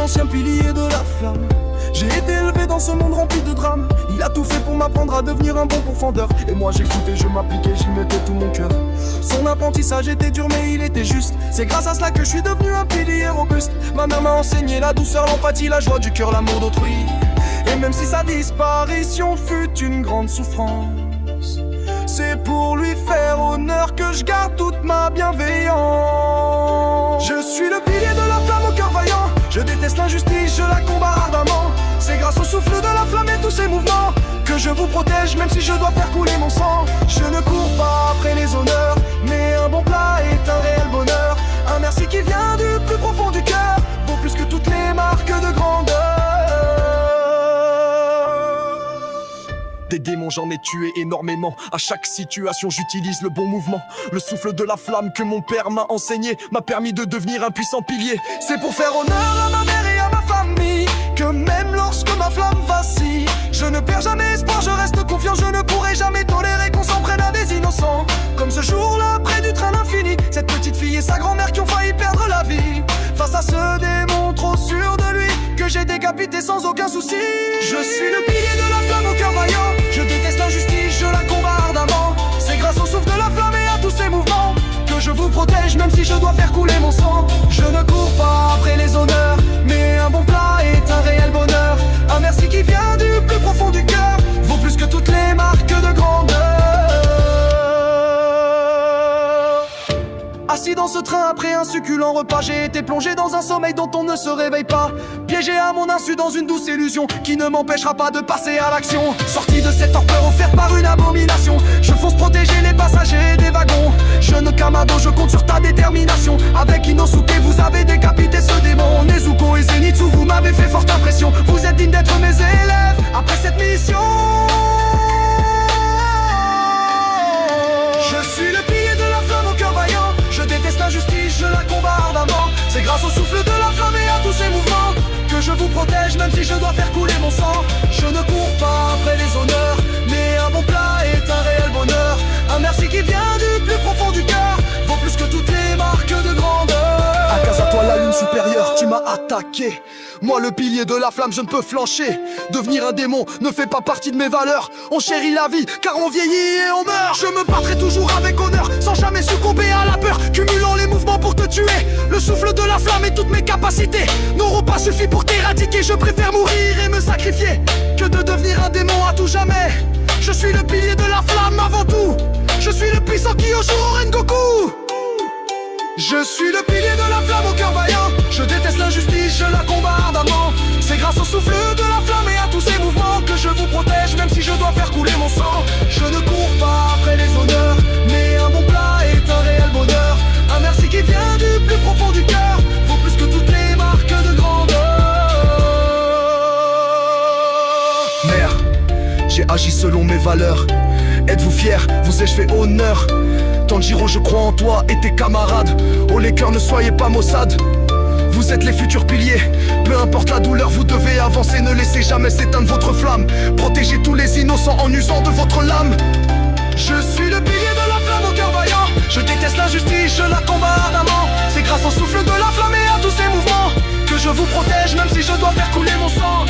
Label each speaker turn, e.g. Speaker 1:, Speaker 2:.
Speaker 1: l'ancien pilier de la flamme. J'ai été élevé dans ce monde rempli de drames. Il a tout fait pour m'apprendre à devenir un bon pourfendeur. Et moi j'écoutais, je m'appliquais, j'y mettais tout mon cœur. Son apprentissage était dur mais il était juste. C'est grâce à cela que je suis devenu un pilier robuste. Ma mère m'a enseigné la douceur, l'empathie, la joie du cœur, l'amour d'autrui. Et même si sa disparition fut une grande souffrance, c'est pour lui faire honneur que je garde toute ma bienveillance. Je suis le pilier de la flamme au cœur vaillant. Je déteste l'injustice, je la combats ardemment. C'est grâce au souffle de la flamme et tous ses mouvements que je vous protège même si je dois faire couler mon sang. Je ne cours pas après les honneurs, mais un bon plat est un réel bonheur. Un merci qui vient du plus profond du cœur vaut plus que toutes les marques de grandeur. Des démons j'en ai tué énormément. À chaque situation j'utilise le bon mouvement. Le souffle de la flamme que mon père m'a enseigné m'a permis de devenir un puissant pilier. C'est pour faire honneur à ma mère et à ma famille que même lorsque ma flamme vacille, je ne perds jamais espoir, je reste confiant. Je ne pourrai jamais tolérer qu'on s'en prenne à des innocents. Comme ce jour-là près du train d'infini, cette petite fille et sa grand-mère qui ont failli perdre la vie. Face à ce démon trop sûr de lui que j'ai décapité sans aucun souci. Je suis le pilier de la flamme au cœur vaillant. Je déteste l'injustice, je la combats ardemment. C'est grâce au souffle de la flamme et à tous ses mouvements que je vous protège même si je dois faire couler mon sang. Je ne cours pas après les honneurs, mais un bon plat est un réel bonheur. Un merci qui vient du plus profond du cœur vaut plus que toutes les marques de grandeur. Assis dans ce train après un succulent repas, j'ai été plongé dans un sommeil dont on ne se réveille pas. Piégé à mon insu dans une douce illusion qui ne m'empêchera pas de passer à l'action. Sorti de cette torpeur offerte par une abomination, je fonce protéger les passagers des wagons. Jeune Kamado, je compte sur ta détermination. Avec Inosuke, vous avez décapité ce démon. Nezuko et Zenitsu, vous m'avez fait forte impression. Vous êtes dignes d'être mes élèves après cette mission. Je suis le pilier de la flamme au cœur vaillant. Je déteste l'injustice, je la combats ardemment. C'est grâce au souffle de la flamme et à tous ses mouvements que je vous protège même si je dois faire couler mon sang. Je ne cours pas après les honneurs, mais un bon plat est un réel bonheur. Un merci qui vient du plus profond du cœur vaut plus que toutes les marques de grandeur. À toi la lune supérieure, tu m'as attaqué. Moi le pilier de la flamme, je ne peux flancher. Devenir un démon ne fait pas partie de mes valeurs. On chérit la vie car on vieillit et on meurt. Je me battrai toujours avec honneur sans jamais succomber à la peur. Cumulant les mouvements pour te tuer, le souffle de la flamme et toutes mes capacités n'auront pas suffi pour t'éradiquer. Je préfère mourir et me sacrifier que de devenir un démon à tout jamais. Je suis le pilier de la flamme avant tout. Je suis le puissant Kyosho Rengoku. Je suis le pilier de la flamme au cœur vaillant. Je déteste l'injustice, je la combats ardemment. C'est grâce au souffle de la flamme et à tous ces mouvements que je vous protège même si je dois faire couler mon sang. Je ne cours pas après les honneurs, mais un bon plat est un réel bonheur. Un merci qui vient du plus profond du cœur vaut plus que toutes les marques de grandeur. Mère, j'ai agi selon mes valeurs. Êtes-vous fiers? Vous ai-je fait honneur? Tanjiro, je crois en toi et tes camarades. Oh les cœurs, ne soyez pas maussades. Vous êtes les futurs piliers. Peu importe la douleur, vous devez avancer. Ne laissez jamais s'éteindre votre flamme. Protégez tous les innocents en usant de votre lame. Je suis le pilier de la flamme au cœur vaillant. Je déteste l'injustice, je la combats ardemment. C'est grâce au souffle de la flamme et à tous ces mouvements que je vous protège même si je dois faire couler mon sang.